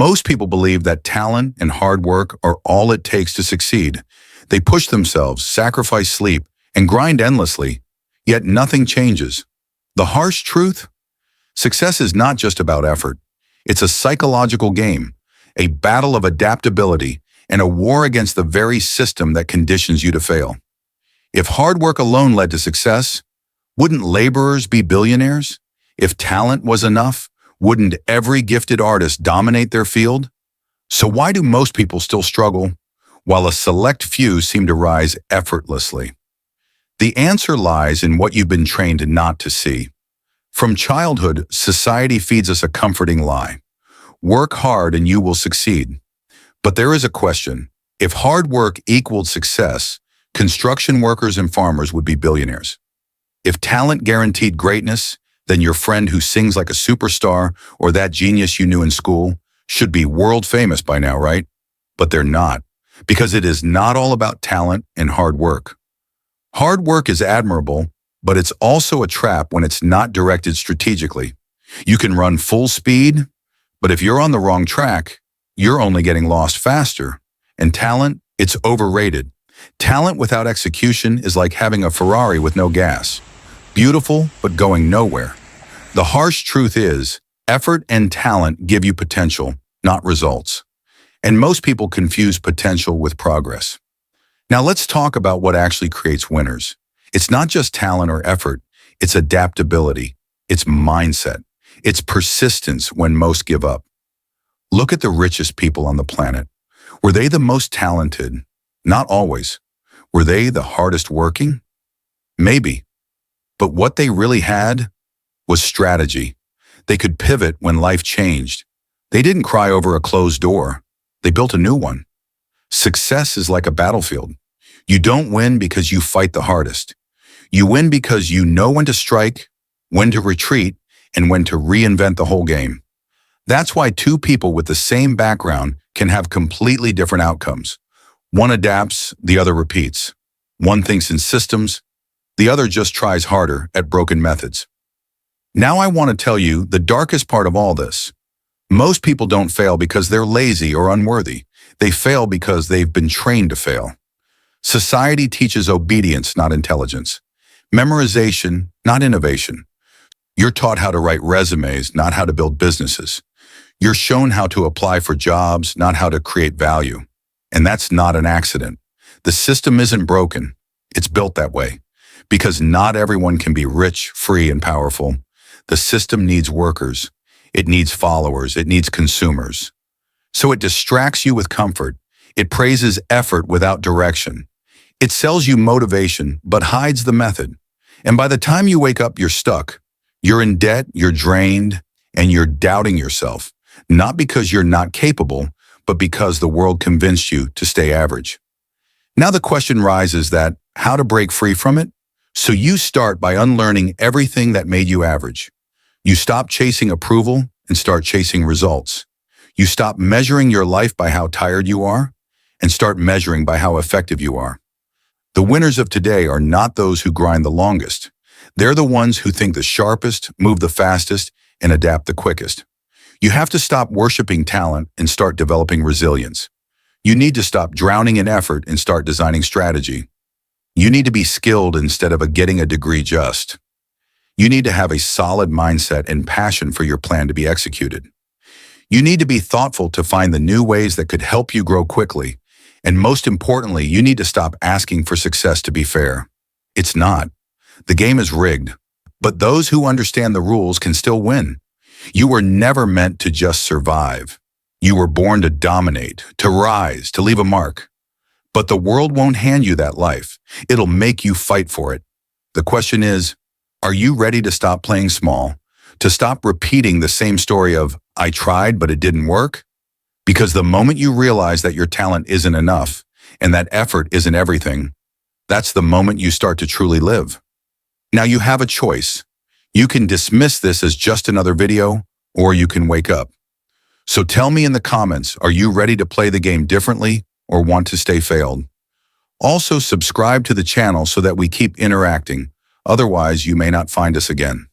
Most people believe that talent and hard work are all it takes to succeed. They push themselves, sacrifice sleep, and grind endlessly, yet nothing changes. The harsh truth? Success is not just about effort. It's a psychological game, a battle of adaptability, and a war against the very system that conditions you to fail. If hard work alone led to success, wouldn't laborers be billionaires? If talent was enough, wouldn't every gifted artist dominate their field? So why do most people still struggle, while a select few seem to rise effortlessly? The answer lies in what you've been trained not to see. From childhood, society feeds us a comforting lie. Work hard and you will succeed. But there is a question. If hard work equaled success, construction workers and farmers would be billionaires. If talent guaranteed greatness, then your friend who sings like a superstar or that genius you knew in school should be world famous by now, right? But they're not, because it is not all about talent and hard work. Hard work is admirable, but it's also a trap when it's not directed strategically. You can run full speed, but if you're on the wrong track, you're only getting lost faster. And talent, it's overrated. Talent without execution is like having a Ferrari with no gas. Beautiful, but going nowhere. The harsh truth is, effort and talent give you potential, not results. And most people confuse potential with progress. Now let's talk about what actually creates winners. It's not just talent or effort, it's adaptability, it's mindset, it's persistence when most give up. Look at the richest people on the planet. Were they the most talented? Not always. Were they the hardest working? Maybe. But what they really had was strategy. They could pivot when life changed. They didn't cry over a closed door. They built a new one. Success is like a battlefield. You don't win because you fight the hardest. You win because you know when to strike, when to retreat, and when to reinvent the whole game. That's why two people with the same background can have completely different outcomes. One adapts, the other repeats. One thinks in systems, the other just tries harder at broken methods. Now I want to tell you the darkest part of all this. Most people don't fail because they're lazy or unworthy. They fail because they've been trained to fail. Society teaches obedience, not intelligence. Memorization, not innovation. You're taught how to write resumes, not how to build businesses. You're shown how to apply for jobs, not how to create value. And that's not an accident. The system isn't broken. It's built that way. Because not everyone can be rich, free, and powerful. The system needs workers. It needs followers. It needs consumers. So it distracts you with comfort. It praises effort without direction. It sells you motivation, but hides the method. And by the time you wake up, you're stuck. You're in debt, you're drained, and you're doubting yourself. Not because you're not capable, but because the world convinced you to stay average. Now the question rises that, how to break free from it? So you start by unlearning everything that made you average. You stop chasing approval and start chasing results. You stop measuring your life by how tired you are and start measuring by how effective you are. The winners of today are not those who grind the longest. They're the ones who think the sharpest, move the fastest, and adapt the quickest. You have to stop worshiping talent and start developing resilience. You need to stop drowning in effort and start designing strategy. You need to be skilled instead of getting a degree just. You need to have a solid mindset and passion for your plan to be executed. You need to be thoughtful to find the new ways that could help you grow quickly. And most importantly, you need to stop asking for success to be fair. It's not. The game is rigged. But those who understand the rules can still win. You were never meant to just survive. You were born to dominate, to rise, to leave a mark. But the world won't hand you that life. It'll make you fight for it. The question is, are you ready to stop playing small? To stop repeating the same story of, I tried, but it didn't work? Because the moment you realize that your talent isn't enough and that effort isn't everything, that's the moment you start to truly live. Now you have a choice. You can dismiss this as just another video, or you can wake up. So tell me in the comments, are you ready to play the game differently or want to stay failed? Also subscribe to the channel so that we keep interacting. Otherwise, you may not find us again.